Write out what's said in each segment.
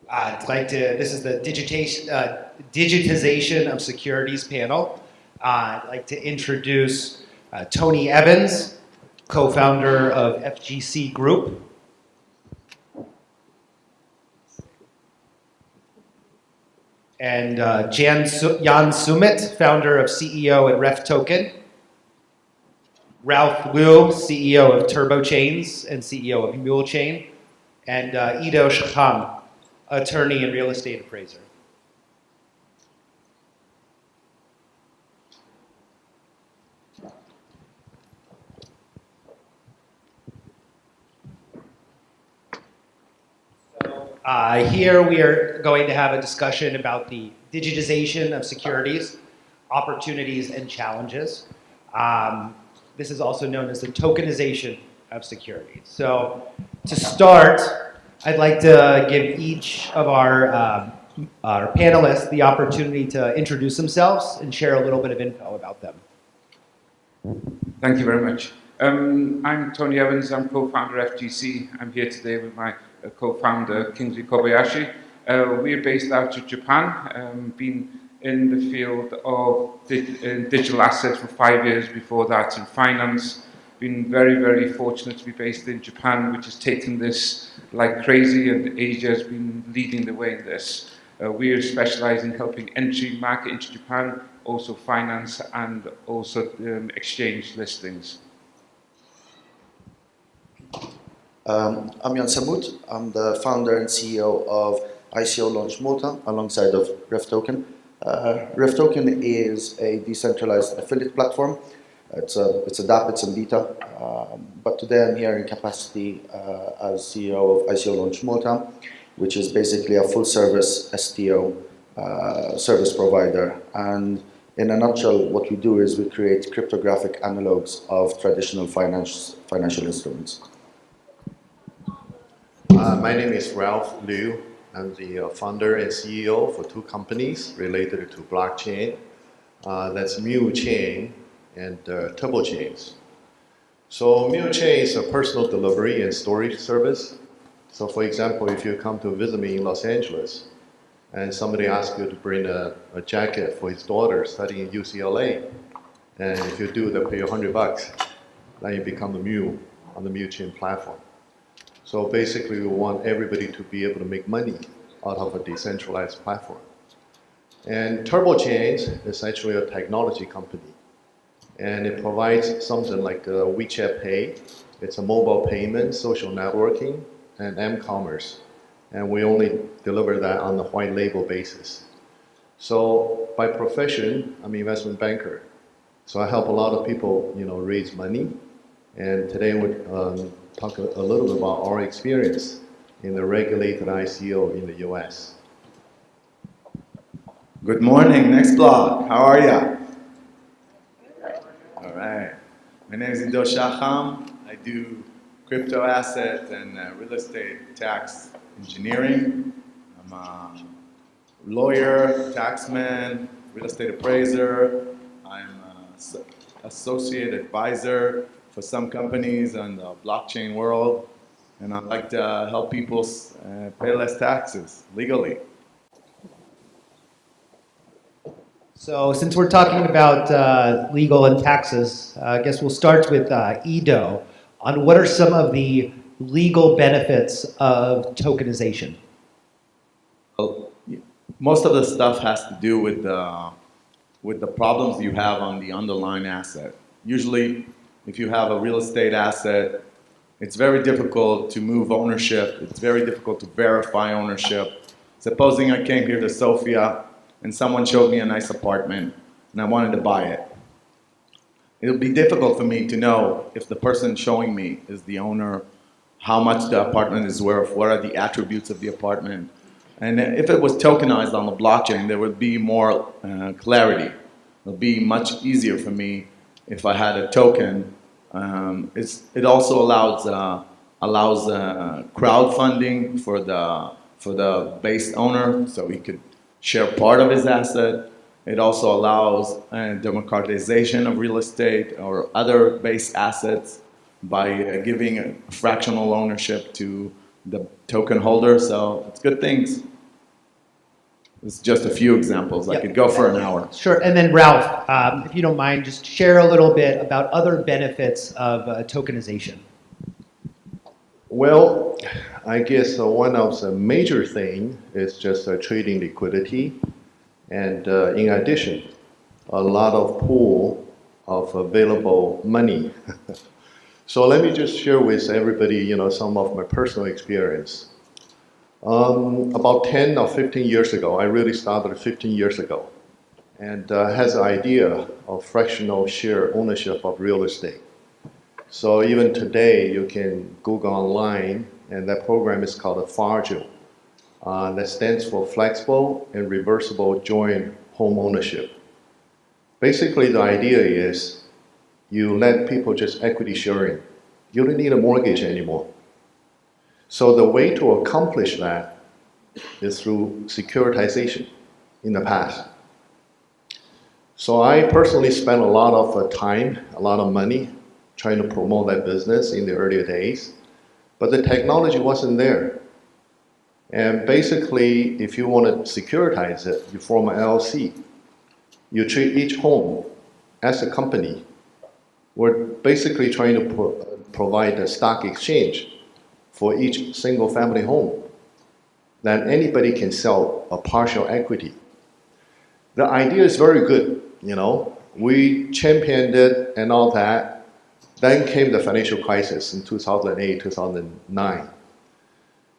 This is the digitization of securities panel. I'd like to introduce Tony Evans, co-founder of FGC Group. And Jan Sumit, founder of CEO at Ref Token. Ralph Liu, CEO of Turbo Chains and CEO of Mule Chain. And Ido Shacham, attorney and real estate appraiser. Here we are going to have a discussion about the digitization of securities, opportunities and challenges. This is also known as the tokenization of securities. So to start, I'd like to give each of our panelists the opportunity to introduce themselves and share a little bit of info about them. Thank you very much. I'm Tony Evans, I'm co-founder of FGC. I'm here today with my co-founder, Kingsley Kobayashi. We're based out of Japan, been in the field of digital assets for 5 years, before that in finance. Been very, very fortunate to be based in Japan, which has taken this like crazy, and Asia has been leading the way in this. We specialize in helping entry market into Japan, also finance and also exchange listings. I'm Jan Samut. I'm the founder and CEO of ICO Launch Malta alongside of Ref Token. Ref Token is a decentralized affiliate platform. It's a DApp, it's in beta, but today I'm here in capacity as CEO of ICO Launch Malta, which is basically a full-service STO service provider. And in a nutshell, what we do is we create cryptographic analogs of traditional financial instruments. My name is Ralph Liu. I'm the founder and CEO for two companies related to blockchain. That's Mule Chain and Turbo Chains. So Mule Chain is a personal delivery and storage service. So for example, if you come to visit me in Los Angeles and somebody asks you to bring a jacket for his daughter studying at UCLA, and if you do, they'll pay you $100, then you become a mule on the Mule Chain platform. So basically, we want everybody to be able to make money out of a decentralized platform. And Turbo Chains is actually a technology company. And it provides something like WeChat Pay. It's a mobile payment, social networking, and m-commerce. And we only deliver that on a white label basis. So by profession, I'm an investment banker. So I help a lot of people, raise money. And today we'll talk a little bit about our experience in the regulated ICO in the US. Good morning, next blog. How are ya? All right. My name is Ido Shacham. I do crypto asset and real estate tax engineering. I'm a lawyer, taxman, real estate appraiser. I'm an associate advisor for some companies in the blockchain world, and I like to help people pay less taxes legally. So since we're talking about legal and taxes, I guess we'll start with Ido on what are some of the legal benefits of tokenization? Well, most of the stuff has to do with the problems you have on the underlying asset. Usually, if you have a real estate asset, it's very difficult to move ownership. It's very difficult to verify ownership. Supposing I came here to Sofia and someone showed me a nice apartment and I wanted to buy it. It'll be difficult for me to know if the person showing me is the owner, how much the apartment is worth, what are the attributes of the apartment. And if it was tokenized on the blockchain, there would be more clarity. It'll be much easier for me if I had a token. It also allows crowdfunding for the base owner, so he could share part of his asset. It also allows democratization of real estate or other base assets by giving fractional ownership to the token holder. So it's good things. It's just a few examples. I Yep. could go for an hour. Sure. And then Ralph, if you don't mind, just share a little bit about other benefits of tokenization. Well, I guess one of the major thing is just trading liquidity, and in addition, a lot of pool of available money. So let me just share with everybody, some of my personal experience. About 10 or 15 years ago, I really started 15 years ago, and has the idea of fractional share ownership of real estate. So even today, you can Google online, and that program is called a FARJO. That stands for Flexible and Reversible Joint Home Ownership. Basically, the idea is you let people just equity sharing. You don't need a mortgage anymore. So the way to accomplish that is through securitization in the past. So I personally spent a lot of time, a lot of money trying to promote that business in the earlier days, but the technology wasn't there. And basically, if you want to securitize it, you form an LLC. You treat each home as a company. We're basically trying to provide a stock exchange for each single family home. Then anybody can sell a partial equity. The idea is very good, We championed it and all that. Then came the financial crisis in 2008, 2009.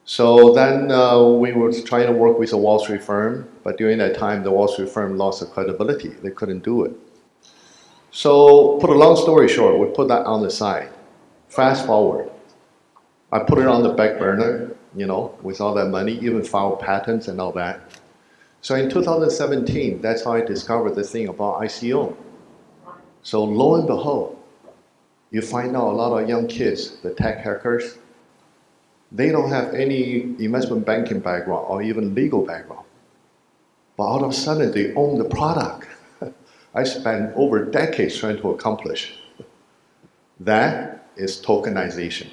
So then we were trying to work with a Wall Street firm, but during that time, the Wall Street firm lost their credibility. They couldn't do it. So, put a long story short, we put that on the side. Fast forward, I put it on the back burner, with all that money, even filed patents and all that. So in 2017, that's how I discovered the thing about ICO. So lo and behold, you find out a lot of young kids, the tech hackers, they don't have any investment banking background or even legal background. But all of a sudden, they own the product. I spent over decades trying to accomplish. That is tokenization.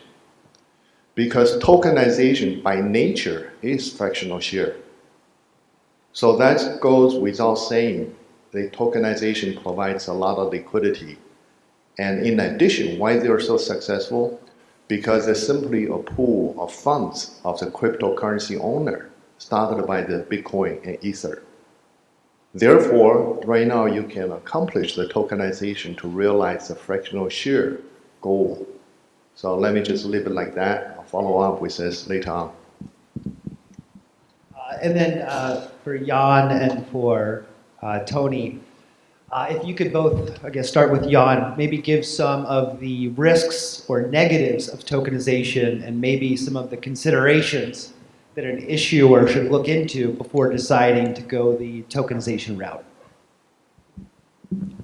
Because tokenization, by nature, is fractional share. So that goes without saying. The tokenization provides a lot of liquidity. And in addition, why they are so successful? Because it's simply a pool of funds of the cryptocurrency owner started by the Bitcoin and Ether. Therefore, right now you can accomplish the tokenization to realize the fractional share goal. So let me just leave it like that. I'll follow up with this later on. And then for Jan and for Tony, if you could both, I guess, start with Jan, maybe give some of the risks or negatives of tokenization and maybe some of the considerations that an issuer should look into before deciding to go the tokenization route.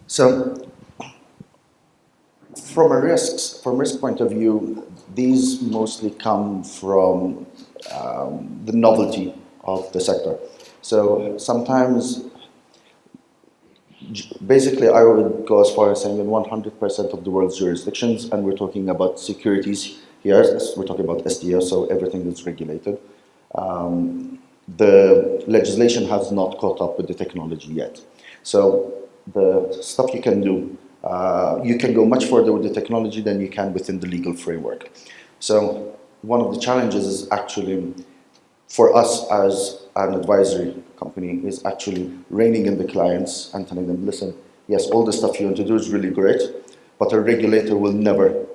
So, from a risk point of view, these mostly come from the novelty of the sector. So sometimes, basically, I would go as far as saying in 100% of the world's jurisdictions, and we're talking about securities here, we're talking about SDO, so everything that's regulated. The legislation has not caught up with the technology yet. So the stuff you can do, you can go much further with the technology than you can within the legal framework. So one of the challenges is actually, for us as an advisory company, is actually reining in the clients and telling them, listen, yes, all the stuff you want to do is really great, but a regulator will never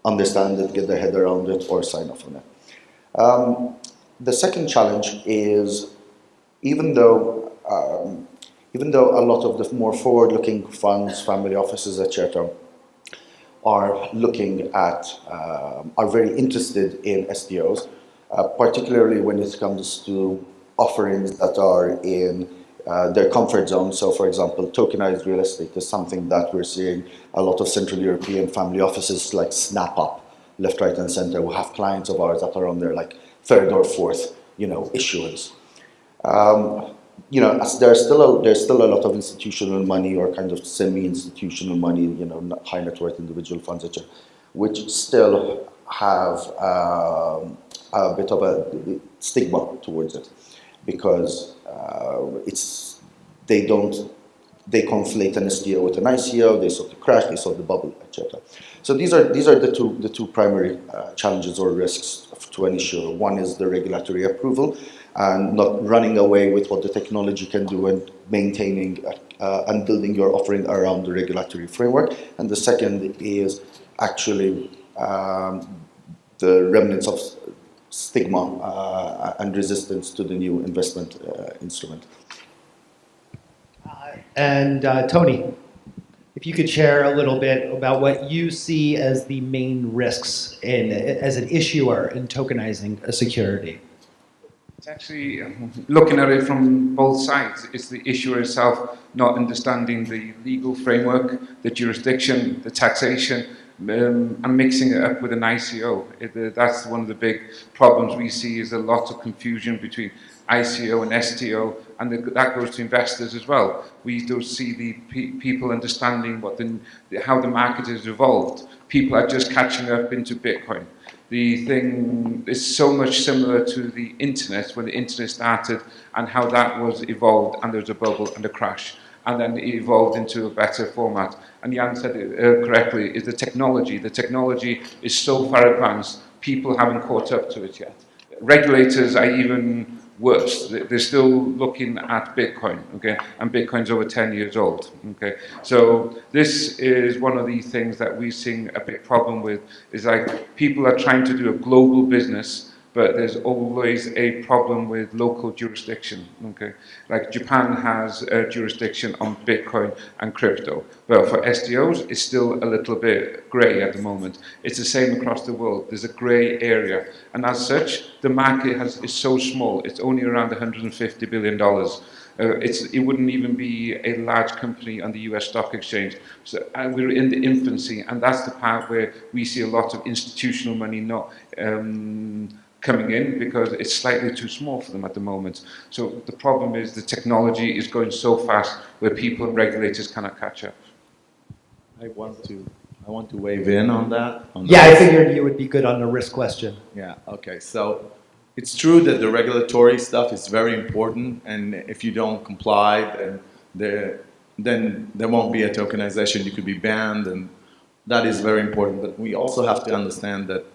understand it, get their head around it, or sign off on it. The second challenge is, even though a lot of the more forward-looking funds, family offices, etc., are looking at, are very interested in SDOs, particularly when it comes to offerings that are in their comfort zone. So, for example, tokenized real estate is something that we're seeing a lot of Central European family offices like snap up left, right, and center. We have clients of ours that are on their third or fourth, issuance. There's still a lot of institutional money or kind of semi-institutional money, high net worth individual funds, etc., which still have a bit of a stigma towards it. because they conflate an STO with an ICO, they solve the crash, they solve the bubble, etc. So these are the two primary challenges or risks to an issuer. One is the regulatory approval and not running away with what the technology can do and maintaining and building your offering around the regulatory framework. And the second is actually the remnants of stigma and resistance to the new investment instrument. And Tony, if you could share a little bit about what you see as the main risks as an issuer in tokenizing a security. It's actually looking at it from both sides. It's the issuer itself not understanding the legal framework, the jurisdiction, the taxation, and mixing it up with an ICO. That's one of the big problems we see, is a lot of confusion between ICO and STO, and that goes to investors as well. We don't see the people understanding how the market has evolved. People are just catching up into Bitcoin. The thing is so much similar to the internet, when the internet started, and how that was evolved, and there was a bubble and a crash, and then it evolved into a better format. And Jan said it correctly, is the technology. The technology is so far advanced, people haven't caught up to it yet. Regulators are even worse. They're still looking at Bitcoin, okay? And Bitcoin's over 10 years old, okay? So this is one of the things that we're seeing a big problem with, is like people are trying to do a global business, but there's always a problem with local jurisdiction, okay? Like Japan has a jurisdiction on Bitcoin and crypto, but for STOs, it's still a little bit grey at the moment. It's the same across the world. There's a grey area, and as such, the market is so small. It's only around $150 billion. It wouldn't even be a large company on the US stock exchange. So, and we're in the infancy, and that's the part where we see a lot of institutional money not coming in, because it's slightly too small for them at the moment. So the problem is the technology is going so fast where people and regulators cannot catch up. I want to wave in on that. Yeah, I figured you would be good on the risk question. Yeah, okay. So it's true that the regulatory stuff is very important, and if you don't comply, then there won't be a tokenization. You could be banned, and that is very important. But we also have to understand that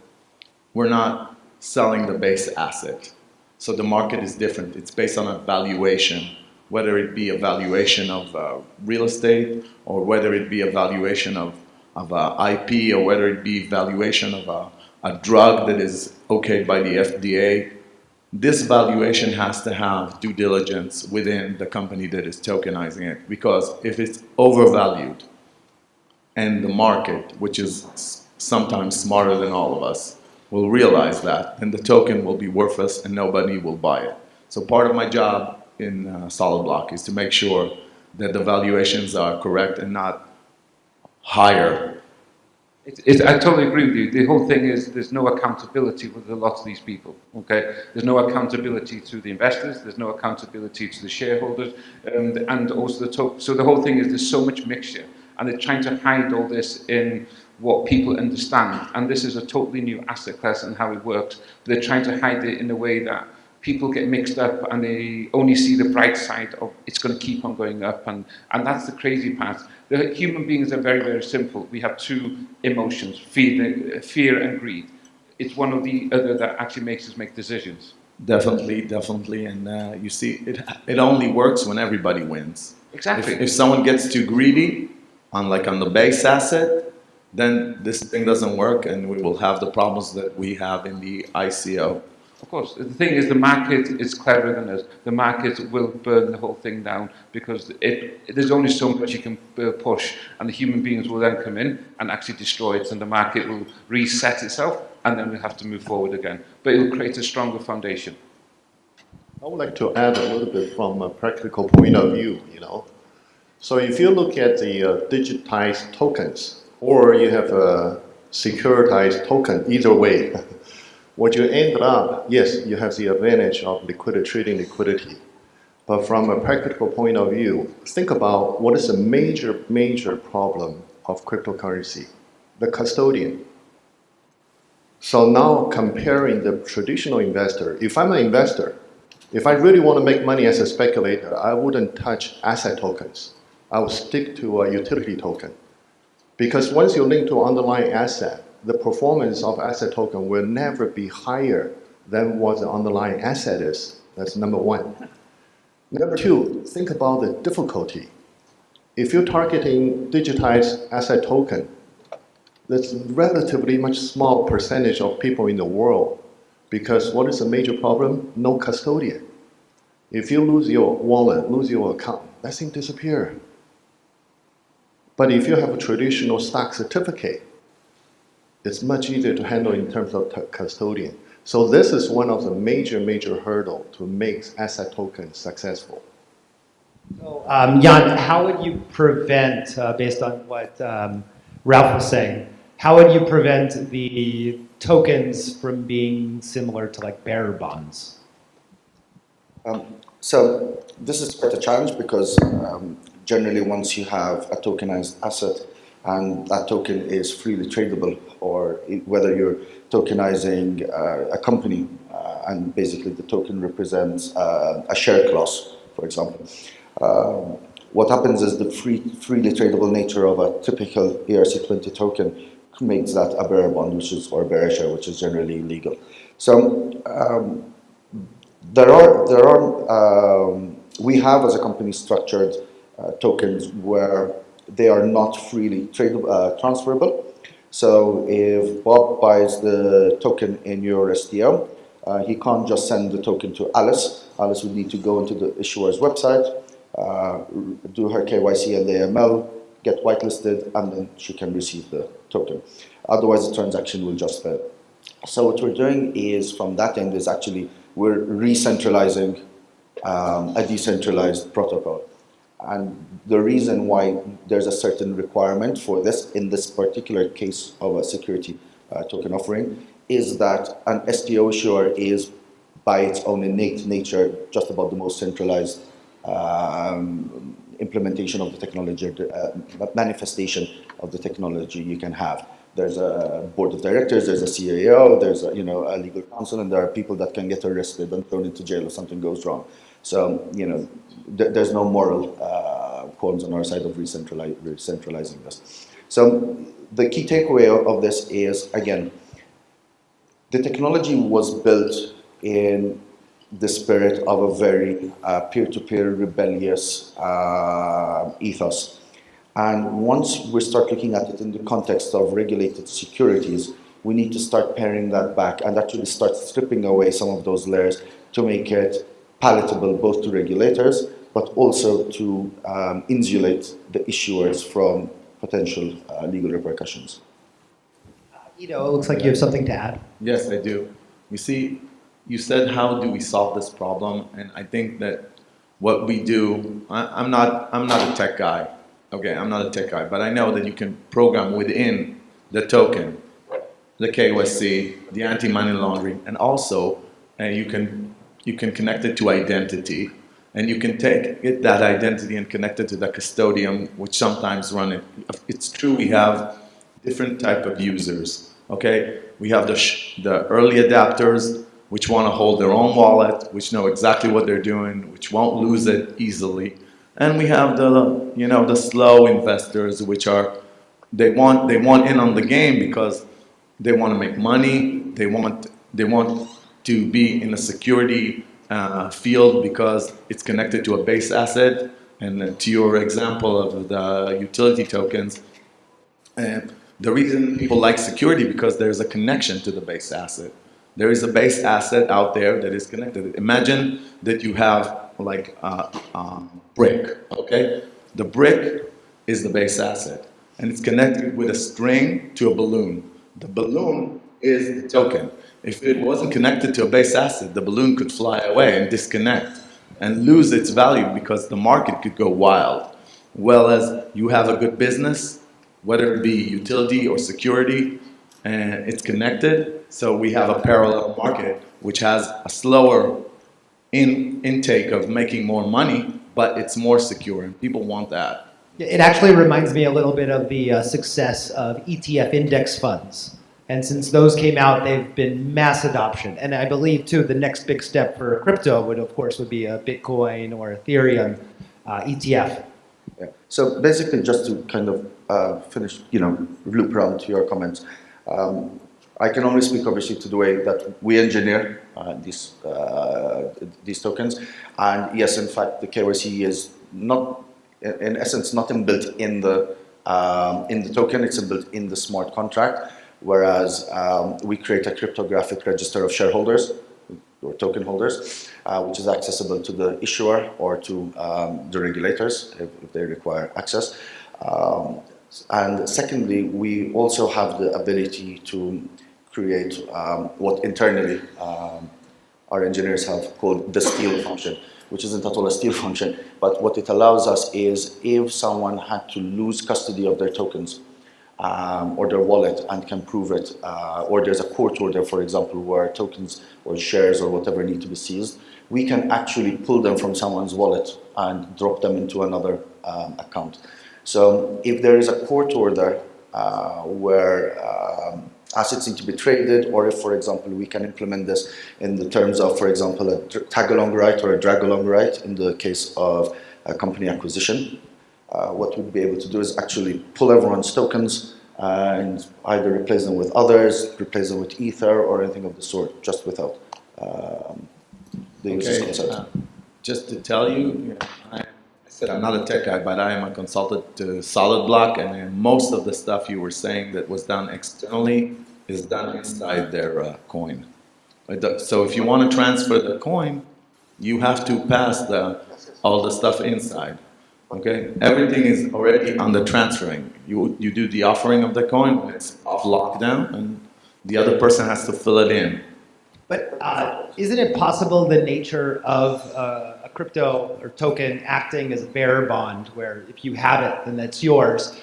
we're not selling the base asset. So the market is different. It's based on a valuation, whether it be a valuation of real estate, or whether it be a valuation of IP, or whether it be valuation of a drug that is okayed by the FDA. This valuation has to have due diligence within the company that is tokenizing it, because if it's overvalued, and the market, which is sometimes smarter than all of us, will realize that, and the token will be worthless and nobody will buy it. So part of my job in Solidblock is to make sure that the valuations are correct and not higher. I totally agree with you. The whole thing is there's no accountability with a lot of these people, okay? There's no accountability to the investors, there's no accountability to the shareholders, and also the token. So the whole thing is there's so much mixture, and they're trying to hide all this in what people understand. And this is a totally new asset class and how it works. They're trying to hide it in a way that people get mixed up and they only see the bright side of it's going to keep on going up. And that's the crazy part. The human beings are very, very simple. We have two emotions, fear and greed. It's one or the other that actually makes us make decisions. Definitely, definitely. And you see, it only works when everybody wins. Exactly. If someone gets too greedy on the base asset, then this thing doesn't work, and we will have the problems that we have in the ICO. Of course, the thing is the market is cleverer than us. The market will burn the whole thing down, because there's only so much you can push, and the human beings will then come in and actually destroy it, and the market will reset itself, and then we'll have to move forward again. But it will create a stronger foundation. I would like to add a little bit from a practical point of view, So if you look at the digitized tokens, or you have a securitized token, either way, what you end up, yes, you have the advantage of trading liquidity. But from a practical point of view, think about what is the major problem of cryptocurrency: the custodian. So now comparing the traditional investor, if I'm an investor, If I really want to make money as a speculator, I wouldn't touch asset tokens. I would stick to a utility token. Because once you link to underlying asset, the performance of asset token will never be higher than what the underlying asset is. That's number one. Number two, think about the difficulty. If you're targeting digitized asset token, that's relatively much small percentage of people in the world. Because what is the major problem? No custodian. If you lose your wallet, lose your account, that thing disappears. But if you have a traditional stock certificate, it's much easier to handle in terms of custodian. So this is one of the major hurdle to make asset tokens successful. So, Jan, how would you prevent, based on what Ralph was saying, how would you prevent the tokens from being similar to like bearer bonds? So this is quite a challenge because generally once you have a tokenized asset and that token is freely tradable, or whether you're tokenizing a company and basically the token represents a share class, for example. What happens is the freely tradable nature of a typical ERC20 token makes that a bearer bond, or bearer share, which is generally illegal. So we have as a company structured tokens where they are not freely tradable, transferable. So if Bob buys the token in your STO, he can't just send the token to Alice. Alice would need to go into the issuer's website, do her KYC and the AML, get whitelisted, and then she can receive the token. Otherwise, the transaction will just fail. So what we're doing is, from that end, is actually we're re-centralizing a decentralized protocol. And the reason why there's a certain requirement for this, in this particular case of a security token offering, is that an STO issuer is, by its own innate nature, just about the most centralized implementation of the technology, manifestation of the technology you can have. There's a board of directors, there's a CAO, there's a legal counsel, and there are people that can get arrested and thrown into jail if something goes wrong. So, there's no moral qualms on our side of re-centralizing this. So the key takeaway of this is, again, the technology was built in the spirit of a very peer-to-peer rebellious ethos. And once we start looking at it in the context of regulated securities, we need to start paring that back and actually start stripping away some of those layers to make it palatable both to regulators, but also to insulate the issuers from potential legal repercussions. Ido, it looks like you have something to add. Yes, I do. You see, you said, how do we solve this problem? And I think that what we do, I'm not a tech guy. Okay, I'm not a tech guy, but I know that you can program within the token, the KYC, the anti-money laundering, and also you can connect it to identity, and you can take that identity and connect it to the custodian, which sometimes run it. It's true, we have different type of users. Okay, we have the early adapters, which want to hold their own wallet, which know exactly what they're doing, which won't lose it easily. And we have the slow investors, which are they want in on the game because they want to make money. They want to be in a security field because it's connected to a base asset. And to your example of the utility tokens, the reason people like security because there's a connection to the base asset. There is a base asset out there that is connected. Imagine that you have like a brick, okay? The brick is the base asset, and it's connected with a string to a balloon. The balloon is the token. If it wasn't connected to a base asset, the balloon could fly away and disconnect and lose its value because the market could go wild. Well, as you have a good business, whether it be utility or security, and it's connected, so we have a parallel market which has a slower intake of making more money, but it's more secure, and people want that. It actually reminds me a little bit of the success of ETF index funds. And since those came out, they've been mass adoption. And I believe, too, the next big step for crypto would, of course, would be a Bitcoin or Ethereum ETF. Yeah. So basically, just to kind of finish, loop around to your comments, I can only speak obviously to the way that we engineer these tokens, and yes, in fact, the KYC is not, in essence, not inbuilt in the token; it's inbuilt in the smart contract. Whereas we create a cryptographic register of shareholders or token holders, which is accessible to the issuer or to the regulators if they require access. And secondly, we also have the ability to create what internally our engineers have called the steal function, which isn't at all a steal function, but what it allows us is if someone had to lose custody of their tokens or their wallet and can prove it, or there's a court order, for example, where tokens or shares or whatever need to be seized, we can actually pull them from someone's wallet and drop them into another account. So if there is a court order where assets need to be traded, or if, for example, we can implement this in the terms of, for example, a tag-along right or a drag-along right in the case of a company acquisition, what we'd be able to do is actually pull everyone's tokens and either replace them with others, replace them with Ether, or anything of the sort, just without the user's consent. Just to tell you, I said I'm not a tech guy, but I am a consultant to Solidblock, and most of the stuff you were saying that was done externally is done inside their coin. So if you want to transfer the coin, you have to pass all the stuff inside. Okay, everything is already on the transferring. You do the offering of the coin when it's off lockdown, and the other person has to fill it in. But isn't it possible the nature of a crypto or token acting as a bearer bond, where if you have it, then that's yours?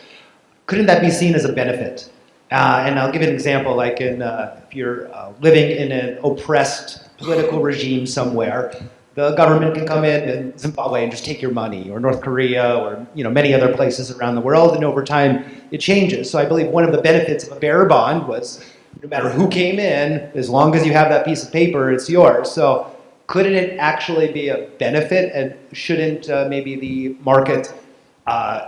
Couldn't that be seen as a benefit? And I'll give an example, like if you're living in an oppressed political regime somewhere, the government can come in Zimbabwe and just take your money, or North Korea, or many other places around the world, and over time it changes. So I believe one of the benefits of a bearer bond was no matter who came in, as long as you have that piece of paper, it's yours. So couldn't it actually be a benefit, and shouldn't maybe the market,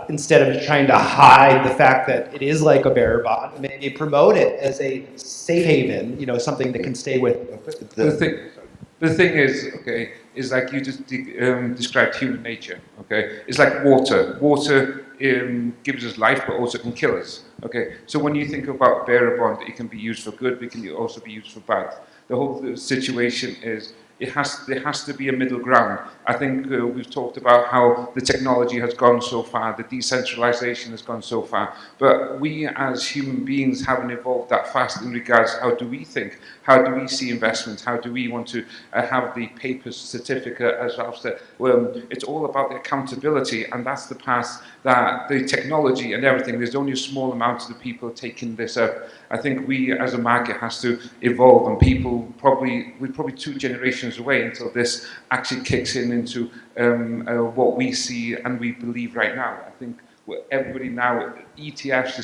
instead of trying to hide the fact that it is like a bearer bond, maybe promote it as a safe haven, something that can stay with The thing is, okay, is like you just described human nature, okay? It's like water. Water gives us life, but also can kill us, okay? So when you think about bearer bond, it can be used for good, but it can also be used for bad. The whole situation is there has to be a middle ground. I think we've talked about how the technology has gone so far, the decentralization has gone so far, but we as human beings haven't evolved that fast in regards to how do we think, how do we see investments, how do we want to have the paper certificate, as Ralph said. It's all about the accountability, and that's the path that the technology and everything, there's only a small amount of the people taking this up. I think we as a market has to evolve, and we're probably 2 generations away until this actually kicks into what we see and we believe right now. I think everybody now, ETFs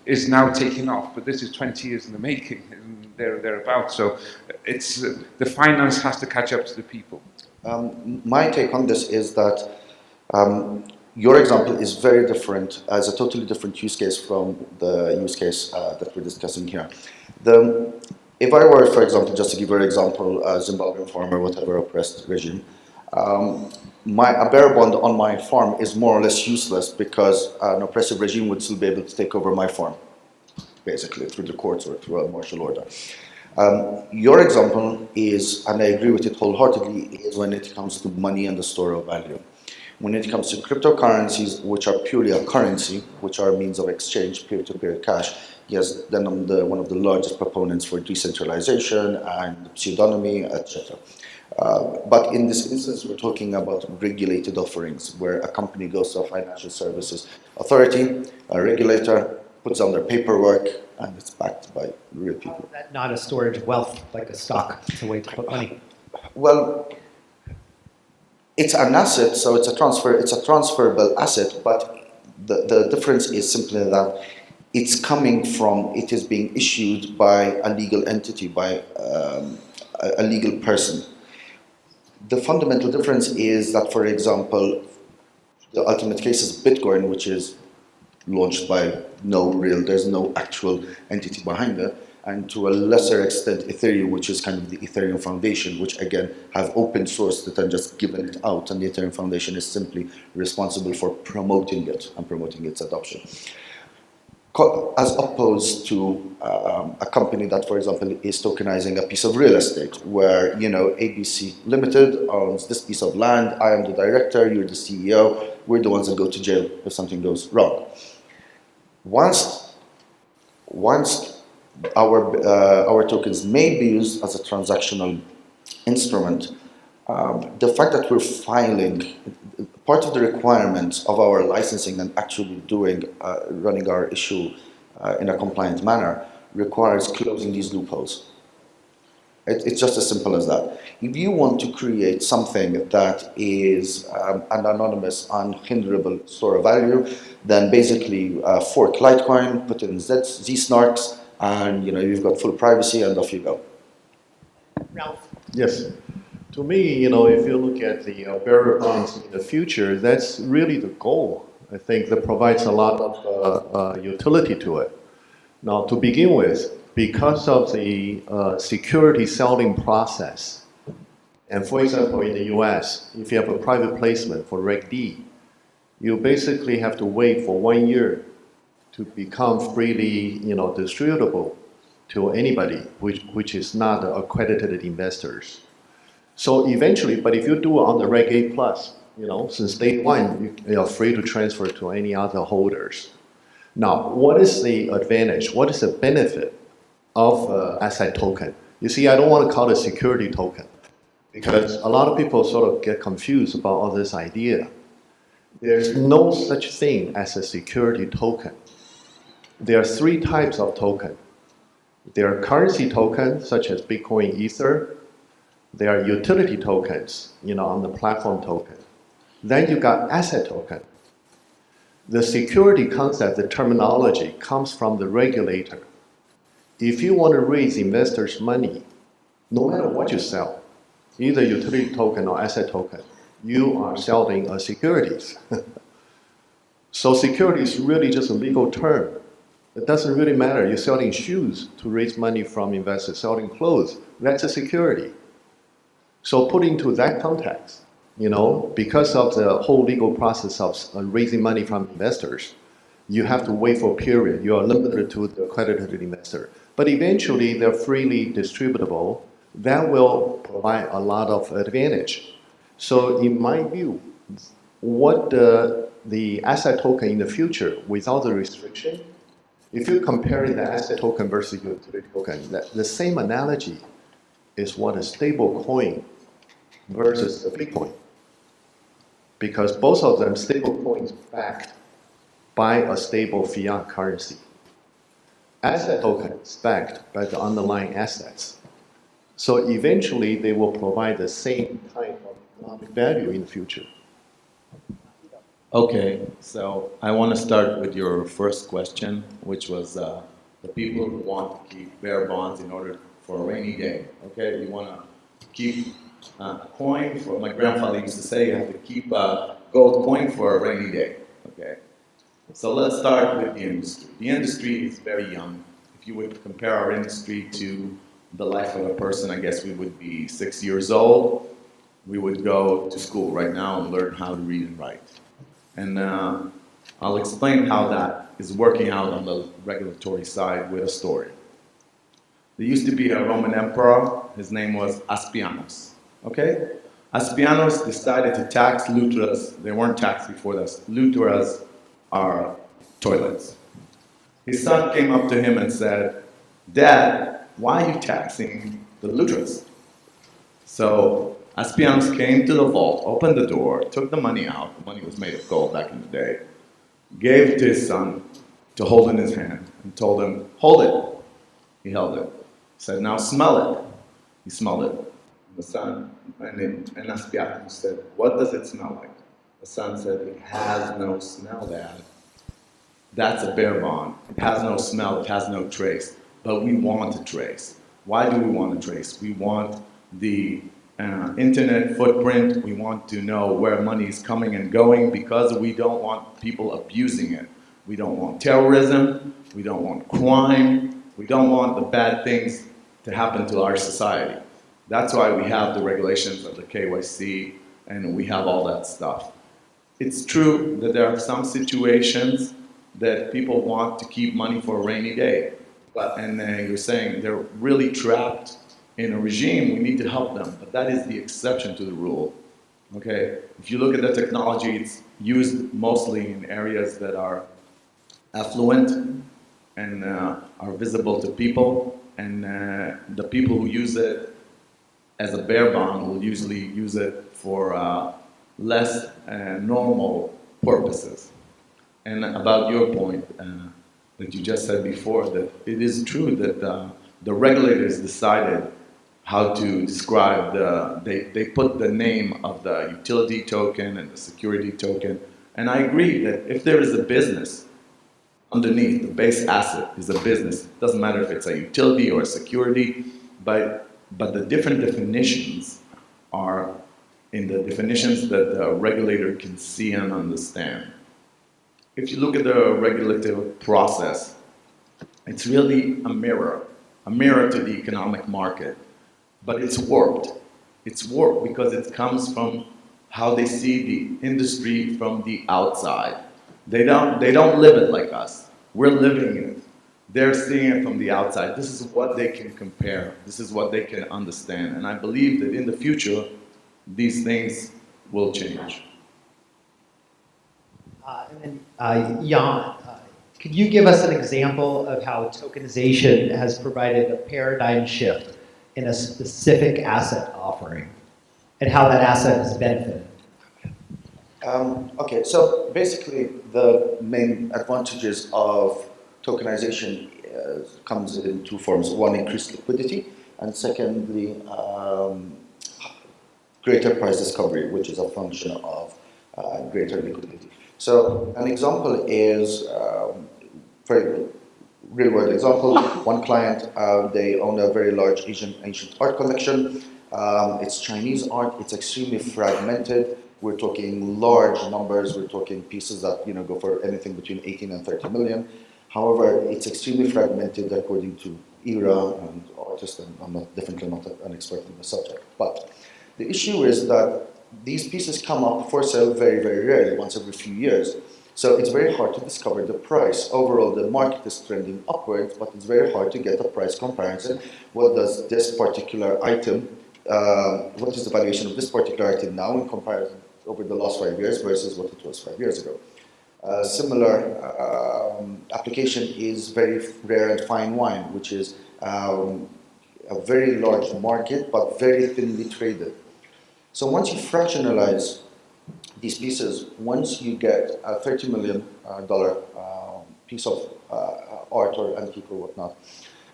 is now taking off, but this is 20 years in the making, and thereabouts. So it's the finance has to catch up to the people. My take on this is that your example is very different, as a totally different use case from the use case that we're discussing here. If I were, for example, just to give you an example, a Zimbabwean farmer, whatever oppressed regime, a bearer bond on my farm is more or less useless because an oppressive regime would still be able to take over my farm, basically, through the courts or through a martial order. Your example is, and I agree with it wholeheartedly, is when it comes to money and the store of value. When it comes to cryptocurrencies, which are purely a currency, which are means of exchange, peer-to-peer cash, yes, then I'm one of the largest proponents for decentralization and pseudonymy, etc. But in this instance, we're talking about regulated offerings, where a company goes to a financial services authority, a regulator, puts down their paperwork, and it's backed by real people. Is that not a storage of wealth, like a stock? It's a way to put money. Well, it's an asset, so it's a transferable asset, but the difference is simply that it is being issued by a legal entity, by a legal person. The fundamental difference is that, for example, the ultimate case is Bitcoin, which is launched by there's no actual entity behind it, and to a lesser extent Ethereum, which is kind of the Ethereum Foundation, which again have open sourced it and just given it out, and the Ethereum Foundation is simply responsible for promoting it and promoting its adoption. As opposed to a company that, for example, is tokenizing a piece of real estate, where ABC Limited owns this piece of land. I am the director. You're the CEO. We're the ones that go to jail if something goes wrong. Once our tokens may be used as a transactional instrument, the fact that we're filing, part of the requirements of our licensing and actually running our issue in a compliant manner requires closing these loopholes. It's just as simple as that. If you want to create something that is an anonymous, unhinderable store of value, then basically fork Litecoin, put in Z-snarks, and you've got full privacy, and off you go. Ralph? Yes. To me, if you look at the bearer bonds in the future, that's really the goal. I think that provides a lot of utility to it. Now, to begin with, because of the security selling process, and for example, in the US, if you have a private placement for Reg D, you basically have to wait for 1 year to become freely, distributable to anybody, which is not accredited investors. So eventually, but if you do it on the Reg A plus, since day one, you are free to transfer to any other holders. Now, what is the advantage? What is the benefit of asset token? You see, I don't want to call it security token because a lot of people sort of get confused about all this idea. There's no such thing as a security token. There are 3 types of token. There are currency tokens, such as Bitcoin, Ether. There are utility tokens, on the platform token. Then you got asset token. The security concept, the terminology, comes from the regulator. If you want to raise investors' money, no matter what you sell, either utility token or asset token, you are selling a securities. So security is really just a legal term. It doesn't really matter. You're selling shoes to raise money from investors, selling clothes, that's a security. So put into that context, because of the whole legal process of raising money from investors, you have to wait for a period. You are limited to the accredited investor. But eventually, they're freely distributable. That will provide a lot of advantage. So in my view, what the asset token in the future, without the restriction, if you're comparing the asset token versus utility token, the same analogy is what a stable coin versus a Bitcoin. Because both of them, stable coins backed by a stable fiat currency. Asset tokens backed by the underlying assets. So eventually they will provide the same type of economic value in the future. Okay, so I want to start with your first question, which was the people who want to keep bearer bonds in order for a rainy day. Okay, you want to keep coin for, my grandfather used to say, you have to keep a gold coin for a rainy day. Okay, so let's start with the industry. The industry is very young. If you would compare our industry to the life of a person, I guess we would be 6 years old. We would go to school right now and learn how to read and write. And I'll explain how that is working out on the regulatory side with a story. There used to be a Roman emperor. His name was Aspianus. Okay? Aspianus decided to tax lutras. They weren't taxed before this. Lutras are toilets. His son came up to him and said, "Dad, why are you taxing the lutras?" So Aspianus came to the vault, opened the door, took the money out. The money was made of gold back in the day. Gave it to his son to hold in his hand and told him, "Hold it." He held it. Said, "Now smell it." He smelled it. The son, and Aspianus said, "What does it smell like?" The son said, "It has no smell, Dad." that's a bear bond. It has no smell, it has no trace, but we want a trace. Why do we want a trace? We want the internet footprint, we want to know where money is coming and going because we don't want people abusing it. We don't want terrorism, we don't want crime, we don't want the bad things to happen to our society. That's why we have the regulations of the KYC and we have all that stuff. It's true that there are some situations that people want to keep money for a rainy day. And you're saying they're really trapped in a regime, we need to help them. But that is the exception to the rule. Okay? If you look at the technology, it's used mostly in areas that are affluent and are visible to people. And the people who use it as a bear bond will usually use it for less normal purposes. And about your point that you just said before, that it is true that the regulators decided how to describe they put the name of the utility token and the security token. And I agree that if there is a business underneath, the base asset is a business. It doesn't matter if it's a utility or a security, but the different definitions are in the definitions that the regulator can see and understand. If you look at the regulative process, it's really a mirror to the economic market, but it's warped. It's warped because it comes from how they see the industry from the outside. They don't live it like us. We're living it. They're seeing it from the outside. This is what they can compare. This is what they can understand. And I believe that in the future, these things will change. And then, Jan, could you give us an example of how tokenization has provided a paradigm shift in a specific asset offering and how that asset has benefited? Okay, so basically the main advantages of tokenization comes in two forms. One, increased liquidity, and secondly, greater price discovery, which is a function of greater liquidity. So an example is, very real world example, one client, they own a very large ancient art collection. It's Chinese art, it's extremely fragmented. We're talking large numbers, we're talking pieces that go for anything between 18 and 30 million. However, it's extremely fragmented according to era and artist, and I'm definitely not an expert in the subject. But the issue is that these pieces come up for sale very, very rarely, once every few years. So it's very hard to discover the price. Overall, the market is trending upwards, but it's very hard to get a price comparison. What does this particular item, what is the valuation of this particular item now in comparison over the last 5 years versus what it was 5 years ago? Similar application is very rare and fine wine, which is a very large market, but very thinly traded. So once you fractionalize these pieces, once you get a $30 million piece of art or antique or whatnot,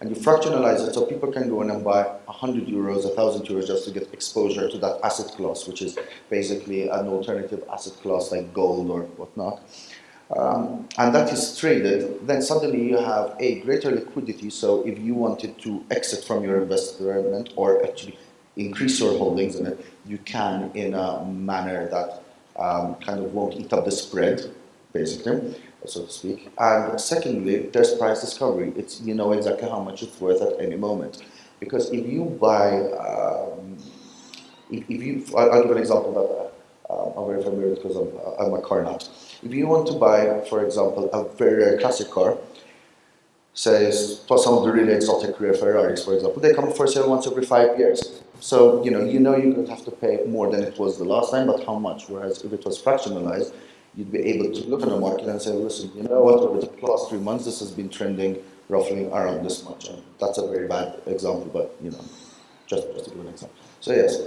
and you fractionalize it so people can go in and buy 100 euros, 1,000 euros just to get exposure to that asset class, which is basically an alternative asset class like gold or whatnot. And that is traded, then suddenly you have a greater liquidity. So if you wanted to exit from your investment or actually increase your holdings in it, you can in a manner that kind of won't eat up the spread, basically, so to speak. And secondly, there's price discovery. It's, you know exactly how much it's worth at any moment. Because if you buy, I'll give an example that I'm very familiar with because I'm a car nut. If you want to buy, for example, a very rare classic car, say some of the really exotic rare Ferraris, for example, they come for sale once every 5 years. So you're going to have to pay more than it was the last time, but how much? Whereas if it was fractionalized, you'd be able to look at the market and say, listen, you know what, over the last 3 months, this has been trending roughly around this much. And that's a very bad example, but just to give an example. So yes,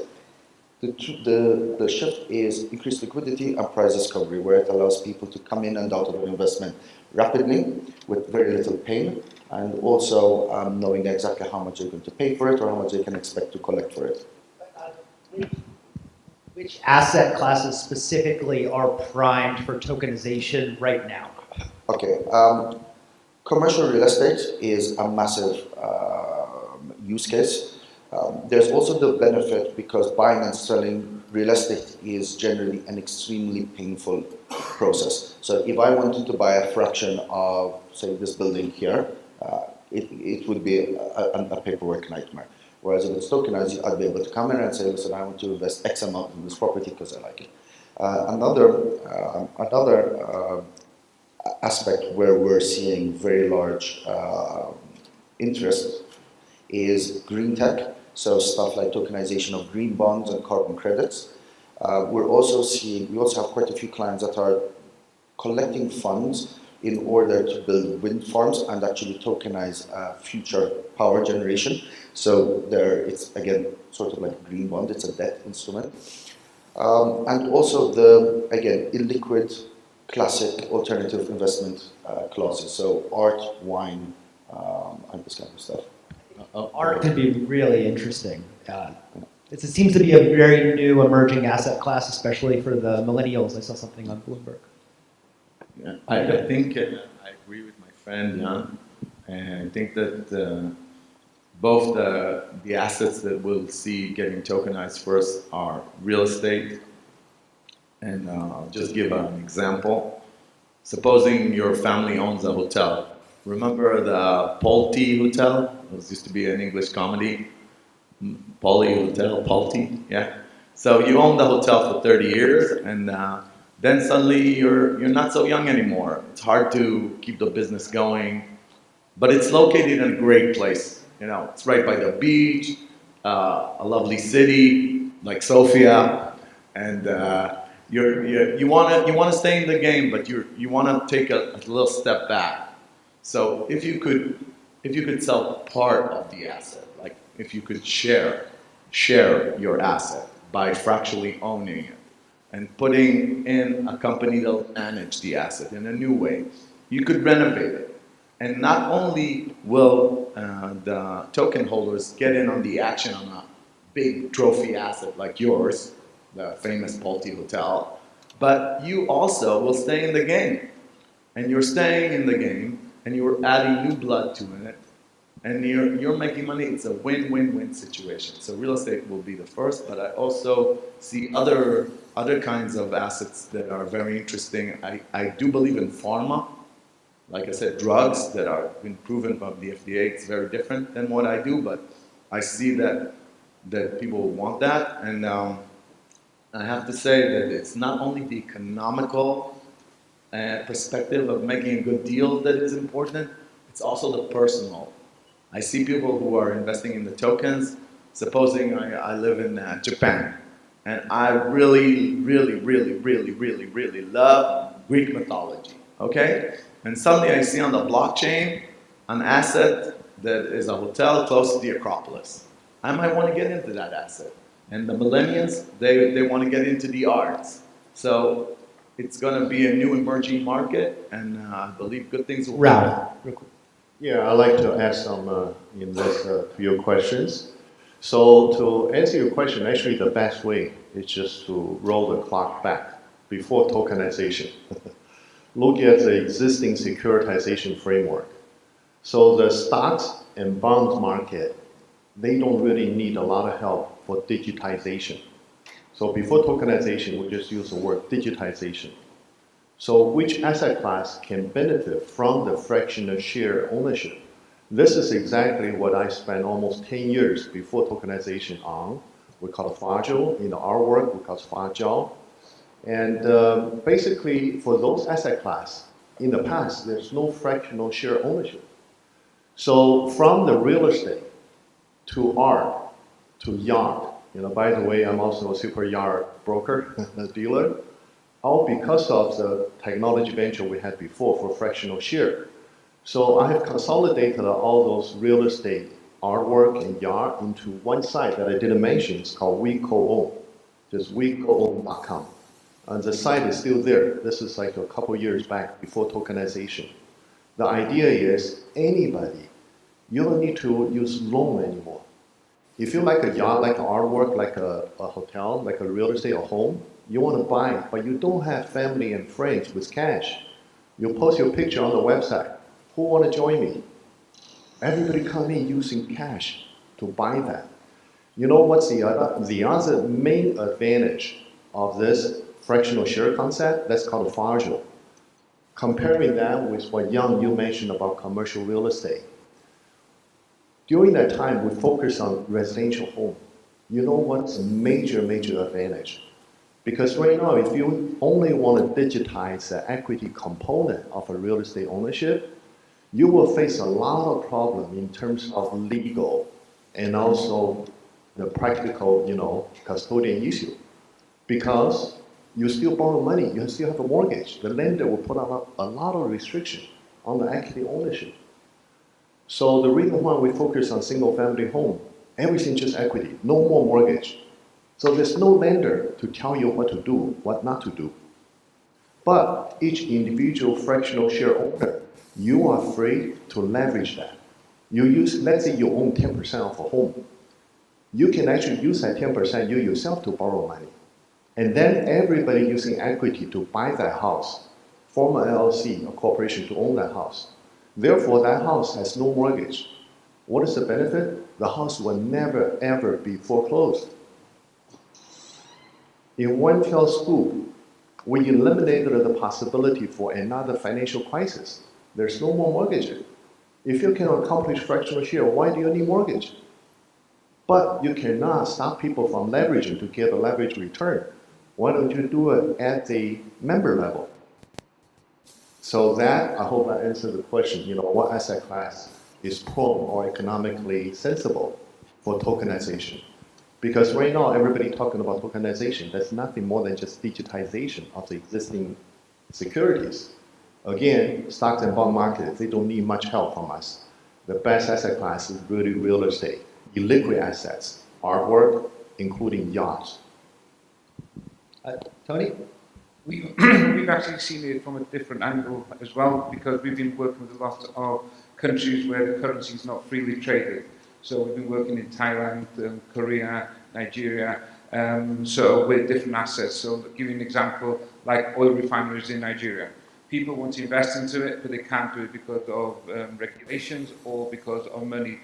the shift is increased liquidity and price discovery, where it allows people to come in and out of an investment rapidly with very little pain, and also knowing exactly how much they're going to pay for it or how much they can expect to collect for it. Which asset classes specifically are primed for tokenization right now? Okay. Commercial real estate is a massive use case. There's also the benefit because buying and selling real estate is generally an extremely painful process. So if I wanted to buy a fraction of, say, this building here, it would be a paperwork nightmare. Whereas if it's tokenized, I'd be able to come in and say, listen, I want to invest X amount in this property because I like it. Another aspect where we're seeing very large interest is green tech, so stuff like tokenization of green bonds and carbon credits. We also have quite a few clients that are collecting funds in order to build wind farms and actually tokenize future power generation. So it's again sort of like a green bond, it's a debt instrument. And also again, illiquid classic alternative investment clauses, so art, wine, and this kind of stuff. Art could be really interesting. It seems to be a very new emerging asset class, especially for the millennials. I saw something on Bloomberg. Yeah, I think I agree with my friend Jan, and I think that both the assets that we'll see getting tokenized first are real estate. And I'll just give an example. Supposing your family owns a hotel. Remember the Polti Hotel? It used to be an English comedy. Polly Hotel, Polti, yeah. So you own the hotel for 30 years, and then suddenly you're not so young anymore. It's hard to keep the business going, but it's located in a great place. You know, it's right by the beach, a lovely city like Sofia, and you want to stay in the game, but you want to take a little step back. So if you could sell part of the asset, like if you could share your asset by fractionally owning it and putting in a company that will manage the asset in a new way, you could renovate it. And not only will the token holders get in on the action on a big trophy asset like yours, the famous Polti Hotel, but you also will stay in the game. And you're staying in the game, and you're adding new blood to it, and you're making money. It's a win-win-win situation. So real estate will be the first, but I also see other kinds of assets that are very interesting. I do believe in pharma. Like I said, drugs that are been proven by the FDA. It's very different than what I do, but I see that people want that, and I have to say that it's not only the economical perspective of making a good deal that is important, it's also the personal. I see people who are investing in the tokens. Supposing I live in Japan, and I really, really, really, really, really, really love Greek mythology, okay? And suddenly I see on the blockchain an asset that is a hotel close to the Acropolis. I might want to get into that asset. And the millennials, they want to get into the arts. So it's going to be a new emerging market, and I believe good things will Ralph. Yeah, I'd like to add some in this to your questions. So to answer your question, actually the best way is just to roll the clock back before tokenization. Look at the existing securitization framework. So the stocks and bonds market, they don't really need a lot of help for digitization. So before tokenization, we just use the word digitization. So which asset class can benefit from the fractional share ownership? This is exactly what I spent almost 10 years before tokenization on. We call it fragile. In our work, we call it fragile. And basically, for those asset class, in the past, there's no fractional share ownership. So from the real estate to art to yacht, by the way, I'm also a super yacht broker, a dealer, all because of the technology venture we had before for fractional share. So I have consolidated all those real estate artwork and yacht into one site that I didn't mention. It's called We Co-Own, just wecown.com. And the site is still there. This is like a couple years back before tokenization. The idea is anybody, you don't need to use loan anymore. If you like a yacht, like artwork, like a hotel, like a real estate or home, you want to buy it, but you don't have family and friends with cash. You post your picture on the website. Who want to join me? Everybody come in using cash to buy that. You know what's the other main advantage of this fractional share concept? That's called FARJO. Comparing that with what Young, you mentioned about commercial real estate. During that time, we focused on residential home. You know what's a major advantage? Because right now, if you only want to digitize the equity component of a real estate ownership, you will face a lot of problem in terms of legal and also the practical, custodian issue. Because you still borrow money, you still have a mortgage. The lender will put on a lot of restriction on the equity ownership. So the reason why we focus on single-family home, everything just equity, no more mortgage. So there's no lender to tell you what to do, what not to do. But each individual fractional share owner, you are free to leverage that. You use, let's say you own 10% of a home. You can actually use that 10% you yourself to borrow money. And then everybody using equity to buy that house, form an LLC, a corporation to own that house. Therefore, that house has no mortgage. What is the benefit? The house will never, ever be foreclosed. In one fell swoop, we eliminated the possibility for another financial crisis. There's no more mortgage. If you can accomplish fractional share, why do you need mortgage? But you cannot stop people from leveraging to get a leverage return. Why don't you do it at the member level? So that, I hope I answered the question, what asset class is prone or economically sensible for tokenization? Because right now, everybody talking about tokenization, that's nothing more than just digitization of the existing securities. Again, stocks and bond markets, they don't need much help from us. The best asset class is really real estate, illiquid assets, artwork, including yachts. Tony? We've actually seen it from a different angle as well, because we've been working with a lot of countries where the currency is not freely traded. So we've been working in Thailand, Korea, Nigeria, so with different assets. So to give you an example, like oil refineries in Nigeria. People want to invest into it, but they can't do it because of regulations or because of money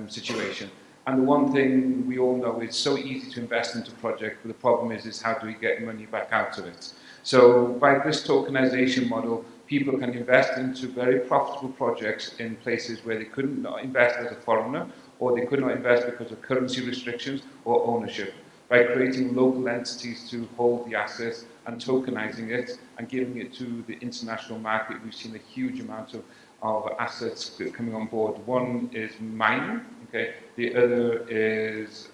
situation. And the one thing we all know, it's so easy to invest into a project, but the problem is how do we get money back out of it? So by this tokenization model, people can invest into very profitable projects in places where they couldn't invest as a foreigner, or they could not invest because of currency restrictions or ownership. By creating local entities to hold the assets and tokenizing it and giving it to the international market, we've seen a huge amount of assets coming on board. One is mining, okay? The other is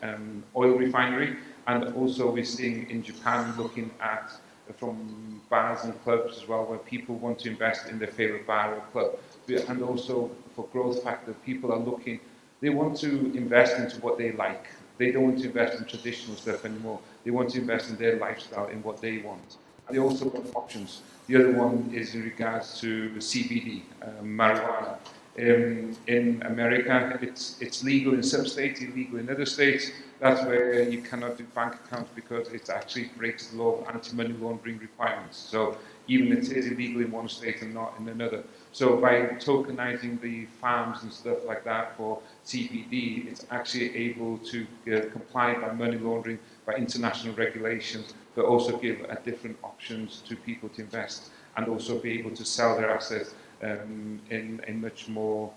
oil refinery, and also we're seeing in Japan looking at from bars and clubs as well, where people want to invest in their favorite bar or club. And also for growth factor, people are looking, they want to invest into what they like. They don't want to invest in traditional stuff anymore. They want to invest in their lifestyle, in what they want. And they also want options. The other one is in regards to CBD, marijuana. In America, it's legal in some states, illegal in other states. That's where you cannot do bank accounts because it actually breaks the law of anti-money laundering requirements. So even it is illegal in one state and not in another. So by tokenizing the farms and stuff like that for CBD, it's actually able to comply by money laundering, by international regulations, but also give different options to people to invest and also be able to sell their assets in much more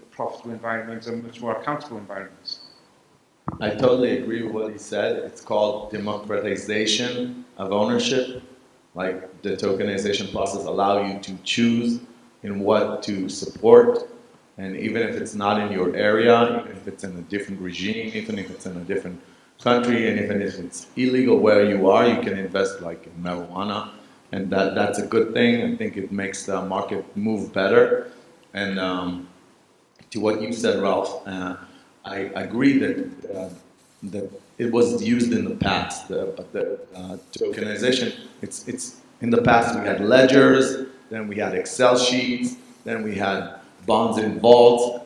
profitable environments and much more accountable environments. I totally agree with what he said. It's called democratization of ownership. Like the tokenization process allow you to choose in what to support, and even if it's not in your area, even if it's in a different regime, even if it's in a different country, and even if it's illegal where you are, you can invest like in marijuana, and that's a good thing. I think it makes the market move better. And to what you said, Ralph, I agree that it was used in the past, but the tokenization, it's in the past we had ledgers, then we had Excel sheets, then we had bonds in vaults.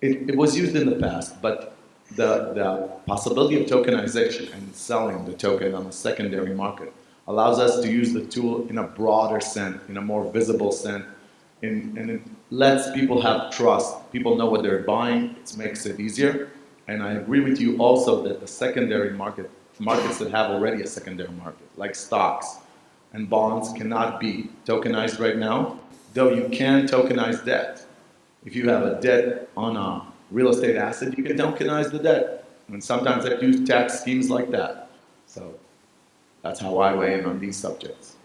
It was used in the past, but the possibility of tokenization and selling the token on the secondary market allows us to use the tool in a broader sense, in a more visible sense, and it lets people have trust. People know what they're buying. It makes it easier. And I agree with you also that the secondary markets that have already a secondary market, like stocks and bonds, cannot be tokenized right now, though you can tokenize debt. If you have a debt on a real estate asset, you can tokenize the debt. And sometimes they use tax schemes like that. So that's how I weigh in on these subjects.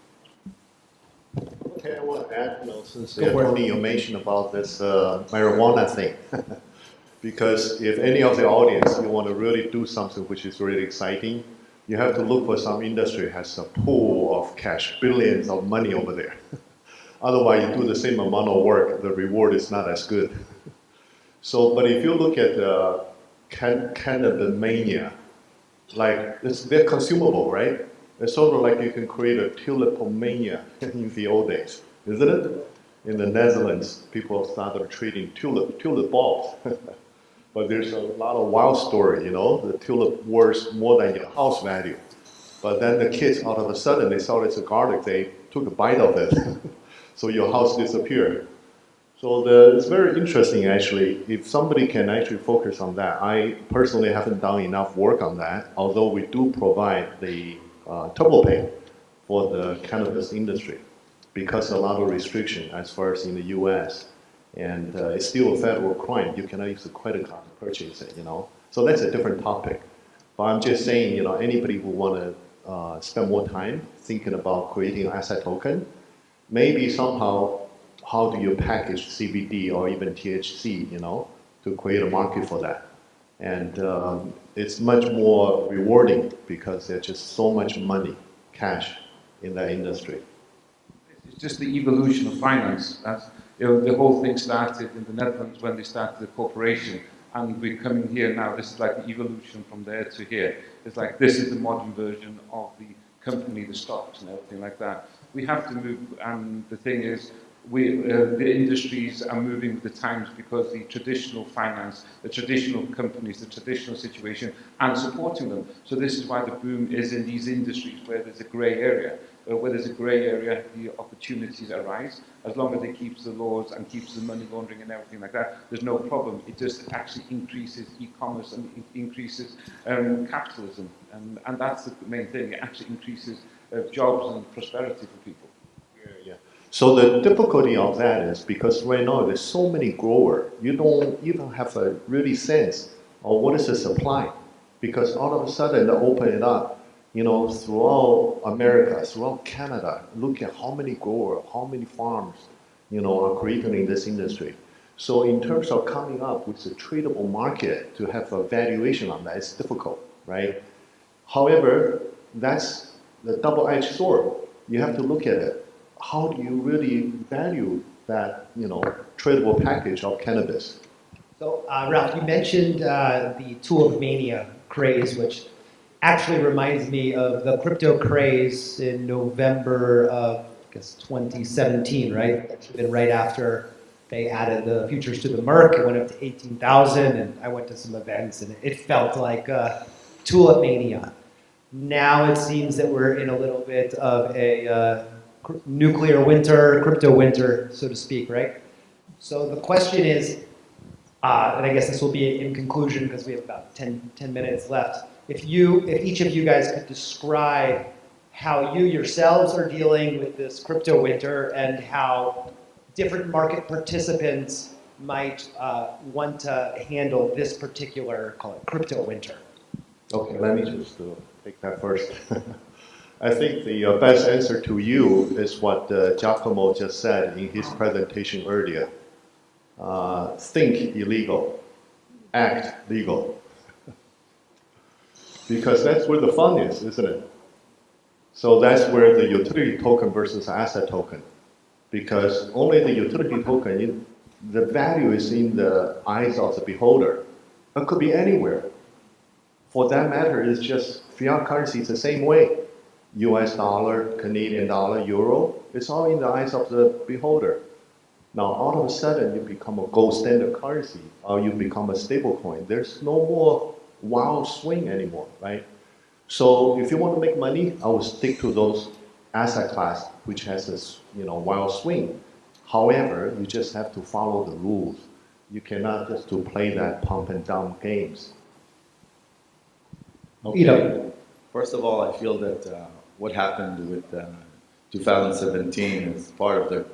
Okay, I want to add, since Go for it. Tony, you mentioned about this marijuana thing. Because if any of the audience, you want to really do something which is really exciting, you have to look for some industry has a pool of cash, billions of money over there. Otherwise, you do the same amount of work, the reward is not as good. So, but if you look at Canada mania, like they're consumable, right? It's sort of like you can create a tulipomania in the old days, isn't it? In the Netherlands, people started trading tulip bulbs. But there's a lot of wild story, the tulip worth more than your house value. But then the kids, out of a sudden, they saw it's a garlic, they took a bite of it. So your house disappeared. So it's very interesting, actually, if somebody can actually focus on that. I personally haven't done enough work on that, although we do provide the turbo pay for the cannabis industry because a lot of restriction as far as in the US. And it's still a federal crime. You cannot use a credit card to purchase it, So that's a different topic. But I'm just saying, anybody who want to spend more time thinking about creating an asset token, maybe somehow, how do you package CBD or even THC, to create a market for that? And it's much more rewarding because there's just so much money, cash in that industry. It's just the evolution of finance. The whole thing started in the Netherlands when they started the corporation, and we're coming here now. This is like the evolution from there to here. It's like this is the modern version of the company, the stocks and everything like that. We have to move, and the thing is, the industries are moving with the times because the traditional finance, the traditional companies, the traditional situation aren't supporting them. So this is why the boom is in these industries where there's a grey area. Where there's a grey area, the opportunities arise. As long as it keeps the laws and keeps the money laundering and everything like that, there's no problem. It just actually increases e-commerce and it increases capitalism. And that's the main thing. It actually increases jobs and prosperity for people. Yeah. So the difficulty of that is because right now there's so many growers, you don't have a really sense of what is the supply. Because all of a sudden they open it up, throughout America, throughout Canada, look at how many growers, how many farms, are created in this industry. So in terms of coming up with a tradable market to have a valuation on that, it's difficult, right? However, that's the double-edged sword. You have to look at it. How do you really value that, tradable package of cannabis? So, Ralph, you mentioned the tulip mania craze, which actually reminds me of the crypto craze in November of, 2017, right? That should have been right after they added the futures to the Merc. It went up to 18,000, and I went to some events, and it felt like tulip mania. Now it seems that we're in a little bit of a nuclear winter, crypto winter, so to speak, right? So the question is, and I guess this will be in conclusion because we have about 10 minutes left. If each of you guys could describe how you yourselves are dealing with this crypto winter and how different market participants might want to handle this particular, call it crypto winter. Okay, let me just take that first. I think the best answer to you is what Giacomo just said in his presentation earlier. Think illegal, act legal. Because that's where the fun is, isn't it? So that's where the utility token versus asset token. Because only the utility token, the value is in the eyes of the beholder. It could be anywhere. For that matter, it's just fiat currency is the same way. US dollar, Canadian dollar, euro, it's all in the eyes of the beholder. Now, all of a sudden, you become a gold standard currency, or you become a stable coin. There's no more wild swing anymore, right? So if you want to make money, I would stick to those asset class which has this, wild swing. However, you just have to follow the rules. You cannot just to play that pump and dump games. Ido. First of all, I feel that what happened with 2017 is part of the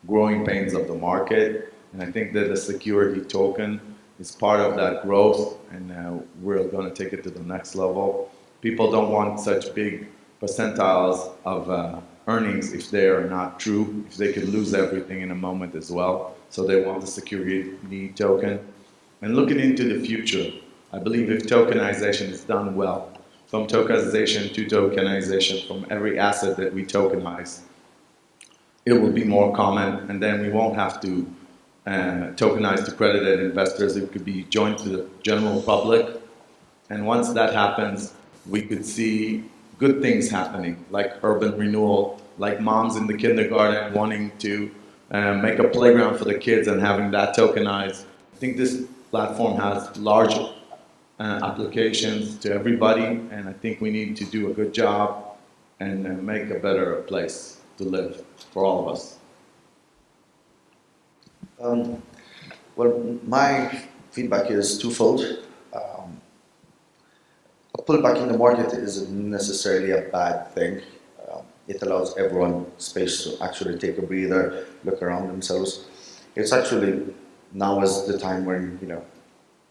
growing pains of the market, and I think that the security token is part of that growth, and we're going to take it to the next level. People don't want such big percentiles of earnings if they are not true, if they could lose everything in a moment as well. So they want the security token. And looking into the future, I believe if tokenization is done well, from tokenization to tokenization, from every asset that we tokenize, it will be more common, and then we won't have to tokenize to accredited investors. It could be joined to the general public. And once that happens, we could see good things happening, like urban renewal, like moms in the kindergarten wanting to make a playground for the kids and having that tokenized. I think this platform has large applications to everybody, and I think we need to do a good job and make a better place to live for all of us. Well, my feedback is twofold. A pullback in the market isn't necessarily a bad thing. It allows everyone space to actually take a breather, look around themselves. It's actually now is the time when,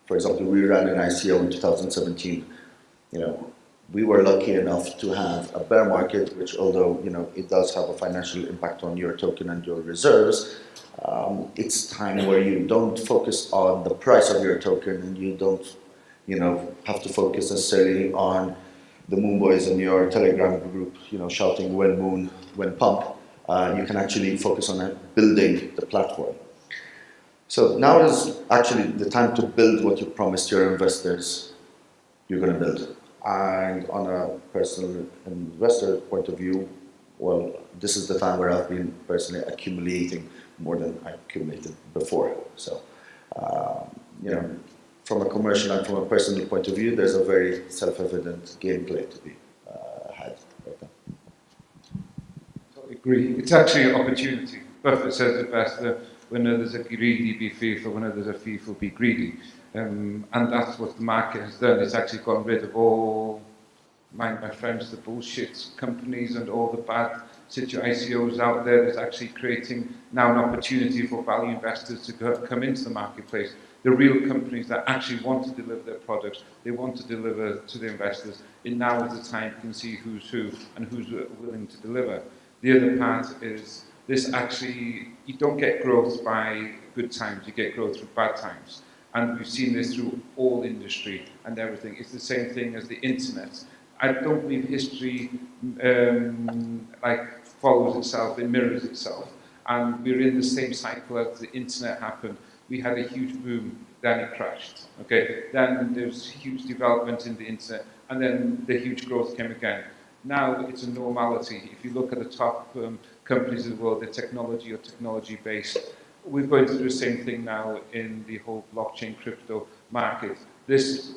for example, we ran an ICO in 2017. We were lucky enough to have a bear market, which although, it does have a financial impact on your token and your reserves, it's time where you don't focus on the price of your token and you don't, have to focus necessarily on the moon boys in your Telegram group, shouting when moon, when pump. You can actually focus on building the platform. So now is actually the time to build what you promised your investors you're going to build. And on a personal investor point of view, well, this is the time where I've been personally accumulating more than I accumulated before. So, from a commercial and from a personal point of view, there's a very self-evident gameplay to be had right now. I agree. It's actually an opportunity. Buffett says it best, when others are greedy, be fearful. When others are fearful, be greedy. And that's what the market has done. It's actually gotten rid of all, my friends, the bullshit companies and all the bad ICOs out there. That's actually creating now an opportunity for value investors to come into the marketplace. The real companies that actually want to deliver their products, they want to deliver to the investors. And now is the time you can see who's who and who's willing to deliver. The other part is this actually, you don't get growth by good times, you get growth through bad times. And we've seen this through all industry and everything. It's the same thing as the internet. I don't believe history follows itself, it mirrors itself. And we're in the same cycle as the internet happened. We had a huge boom, then it crashed. Okay, then there was huge development in the internet, and then the huge growth came again. Now it's a normality. If you look at the top companies in the world, they're technology or technology-based. We're going through the same thing now in the whole blockchain crypto market. This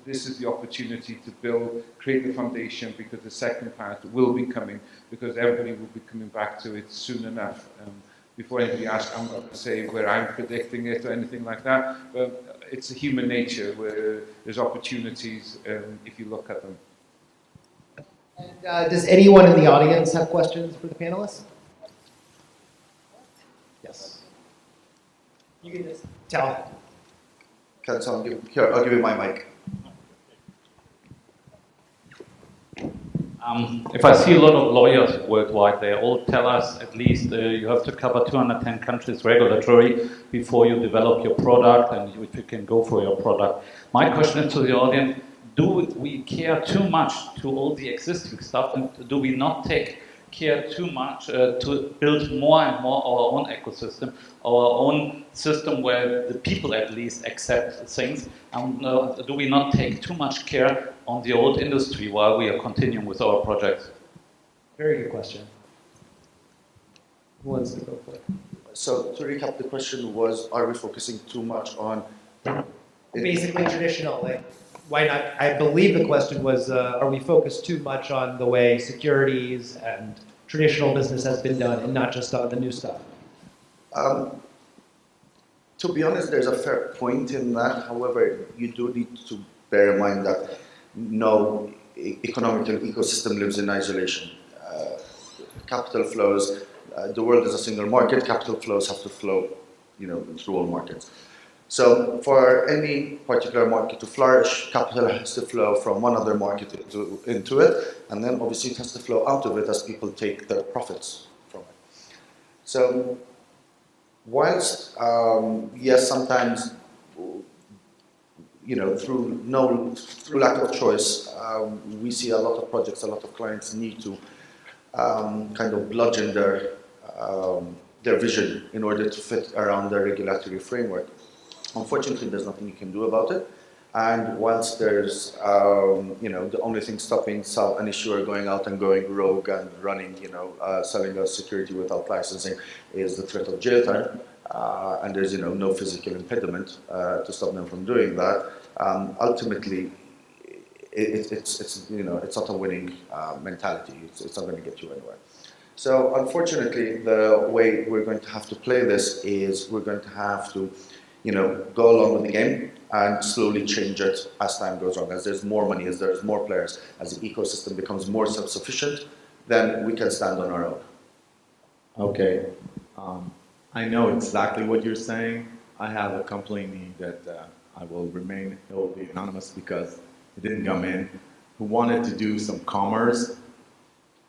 is the opportunity to create the foundation, because the second part will be coming, because everybody will be coming back to it soon enough. Before anybody asks, I'm not going to say where I'm predicting it or anything like that, but it's a human nature where there's opportunities if you look at them. And does anyone in the audience have questions for the panelists? Yes. You can just tell. Can someone here, I'll give you my mic. If I see a lot of lawyers worldwide, they all tell us at least you have to cover 210 countries regulatory before you develop your product and you can go for your product. My question is to the audience, do we care too much to all the existing stuff, and do we not take care too much to build more and more our own ecosystem, our own system where the people at least accept things? And do we not take too much care on the old industry while we are continuing with our projects? Very good question. Who wants to go for it? So to recap, the question was, are we focusing too much on... Basically traditional, like, why not? I believe the question was, are we focused too much on the way securities and traditional business has been done and not just on the new stuff? To be honest, there's a fair point in that. However, you do need to bear in mind that no economical ecosystem lives in isolation. Capital flows, the world is a single market, capital flows have to flow, through all markets. So for any particular market to flourish, capital has to flow from one other market into it, and then obviously it has to flow out of it as people take their profits from it. So whilst, yes, sometimes, through lack of choice, we see a lot of projects, a lot of clients need to kind of bludgeon their vision in order to fit around the regulatory framework. Unfortunately, there's nothing you can do about it. And once there's, the only thing stopping an issuer going out and going rogue and running, selling a security without licensing is the threat of jail time. And there's, no physical impediment to stop them from doing that. Ultimately, it's not a winning mentality. It's not going to get you anywhere. So unfortunately, the way we're going to have to play this is we're going to have to, go along with the game and slowly change it as time goes on. As there's more money, as there's more players, as the ecosystem becomes more self-sufficient, then we can stand on our own. Okay. I know exactly what you're saying. I have a company that I will remain, it will be anonymous because it didn't come in, who wanted to do some commerce,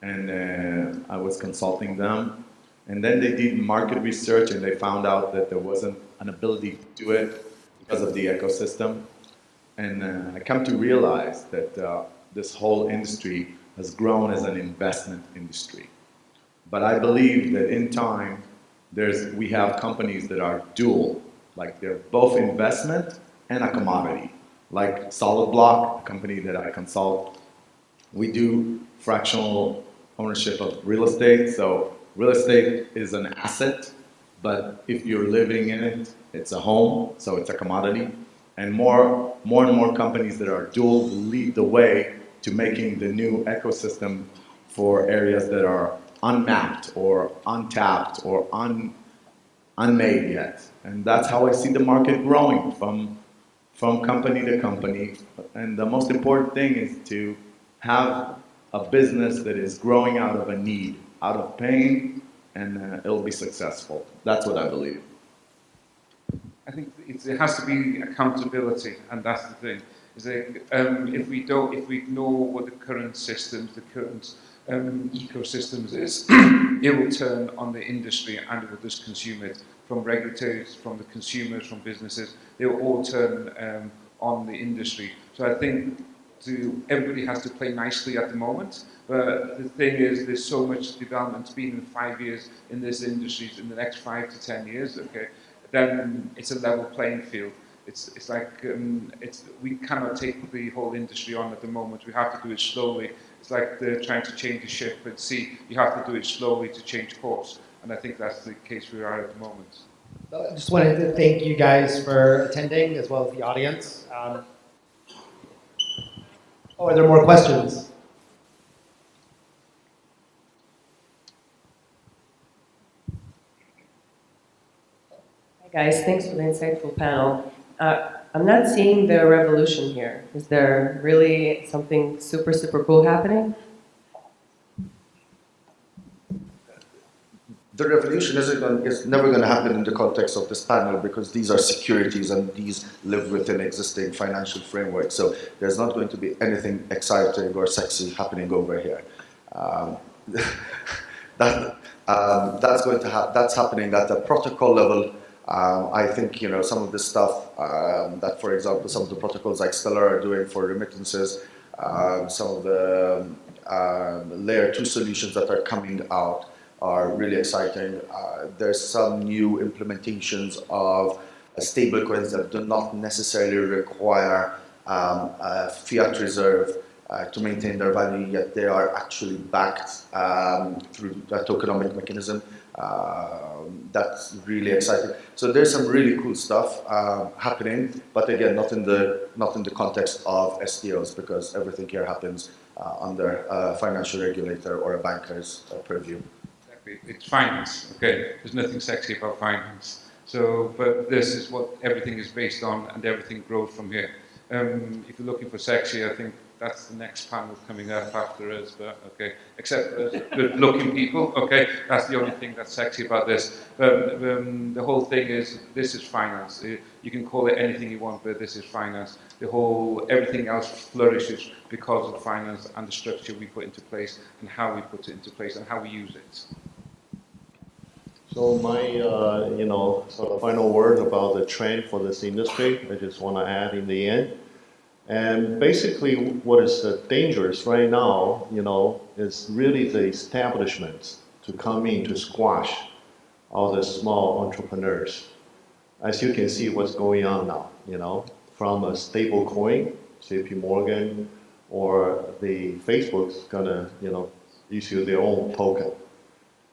and I was consulting them. And then they did market research and they found out that there wasn't an ability to do it because of the ecosystem. And I come to realize that this whole industry has grown as an investment industry. But I believe that in time, we have companies that are dual, like they're both investment and a commodity. Like Solidblock, a company that I consult, we do fractional ownership of real estate. So real estate is an asset, but if you're living in it, it's a home, so it's a commodity. And more and more companies that are dual will lead the way to making the new ecosystem for areas that are unmapped or untapped or unmade yet. And that's how I see the market growing from company to company. And the most important thing is to have a business that is growing out of a need, out of pain, and it'll be successful. That's what I believe. I think it has to be accountability, and that's the thing. Is that if we ignore what the current systems, the current ecosystems is, it will turn on the industry and it will just consume it. From regulators, from the consumers, from businesses, they will all turn on the industry. So I think everybody has to play nicely at the moment. But the thing is, there's so much development been in 5 years in this industry. In the next 5 to 10 years, okay, then it's a level playing field. It's like we cannot take the whole industry on at the moment. We have to do it slowly. It's like they're trying to change the ship at sea. You have to do it slowly to change course. And I think that's the case we are at the moment. I just wanted to thank you guys for attending, as well as the audience. Are there more questions? Hi guys, thanks for the insightful panel. I'm not seeing the revolution here. Is there really something super, super cool happening? The revolution is never going to happen in the context of this panel because these are securities and these live within existing financial frameworks. So there's not going to be anything exciting or sexy happening over here. That's happening at the protocol level. I think some of the stuff that, for example, some of the protocols like Stellar are doing for remittances, some of the layer 2 solutions that are coming out are really exciting. There's some new implementations of stablecoins that do not necessarily require a fiat reserve to maintain their value, yet they are actually backed through a tokenomic mechanism. That's really exciting. So there's some really cool stuff happening, but again, not in the context of STOs, because everything here happens under a financial regulator or a banker's purview. Exactly. It's finance, okay? There's nothing sexy about finance. So, but this is what everything is based on, and everything grows from here. If you're looking for sexy, I think that's the next panel coming up after us, but okay. Except for us good-looking people, okay? That's the only thing that's sexy about this. The whole thing is, this is finance. You can call it anything you want, but this is finance. Everything else flourishes because of finance and the structure we put into place, and how we put it into place, and how we use it. So my, sort of final word about the trend for this industry, I just want to add in the end. And basically, what is dangerous right now, is really the establishments to come in to squash all the small entrepreneurs. As you can see, what's going on now, from a stable coin, JP Morgan, or the Facebook's gonna, issue their own token.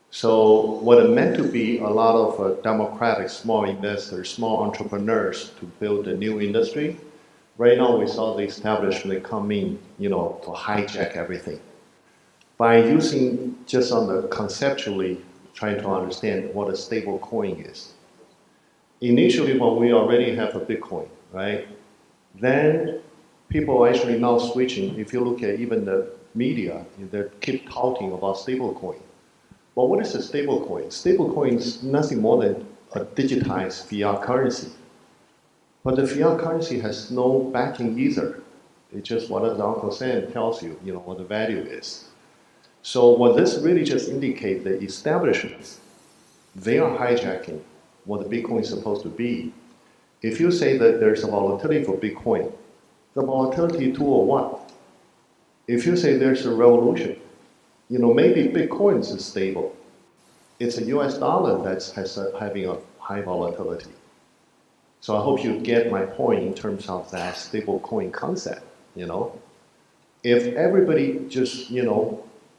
So what it meant to be a lot of democratic small investors, small entrepreneurs to build a new industry, right now we saw the establishment come in, to hijack everything. By using just on the conceptually trying to understand what a stable coin is. Initially, when we already have a Bitcoin, right? Then people are actually now switching. If you look at even the media, they keep touting about stable coin. But what is a stable coin? Stable coin is nothing more than a digitized fiat currency. But the fiat currency has no backing either. It's just what as Uncle Sam tells you, what the value is. So what this really just indicates, the establishments, they are hijacking what the Bitcoin is supposed to be. If you say that there's a volatility for Bitcoin, the volatility to or what? If you say there's a revolution, maybe Bitcoin is stable. It's a US dollar that's having a high volatility. So I hope you get my point in terms of that stable coin concept, If everybody just,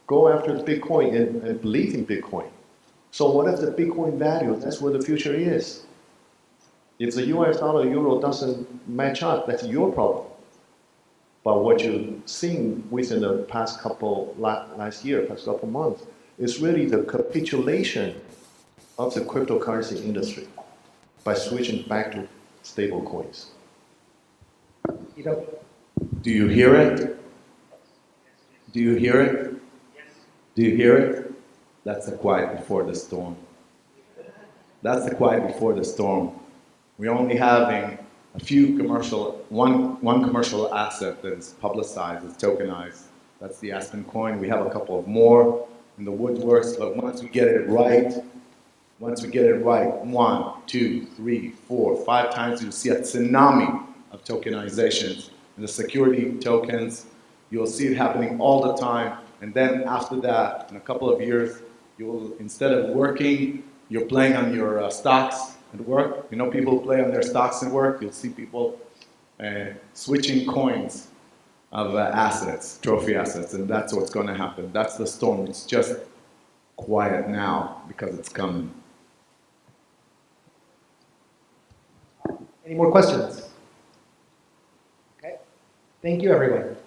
go after Bitcoin and believe in Bitcoin, so what if the Bitcoin value, that's where the future is? If the US dollar euro doesn't match up, that's your problem. But what you've seen within the past last year, past couple months, is really the capitulation of the cryptocurrency industry by switching back to stable coins. Ido? Do you hear it? Do you hear it? Do you hear it? That's the quiet before the storm. That's the quiet before the storm. We're only having a few one commercial asset that is publicized, is tokenized. That's the Aspen coin. We have a couple of more in the woodworks, but once we get it right, 1, 2, 3, 4, 5 times, you'll see a tsunami of tokenizations. And the security tokens, you'll see it happening all the time. And then after that, in a couple of years, you'll, instead of working, you're playing on your stocks at work. People play on their stocks at work. You'll see people switching coins of assets, trophy assets, and that's what's going to happen. That's the storm. It's just quiet now because it's coming. Any more questions? Okay. Thank you, everyone.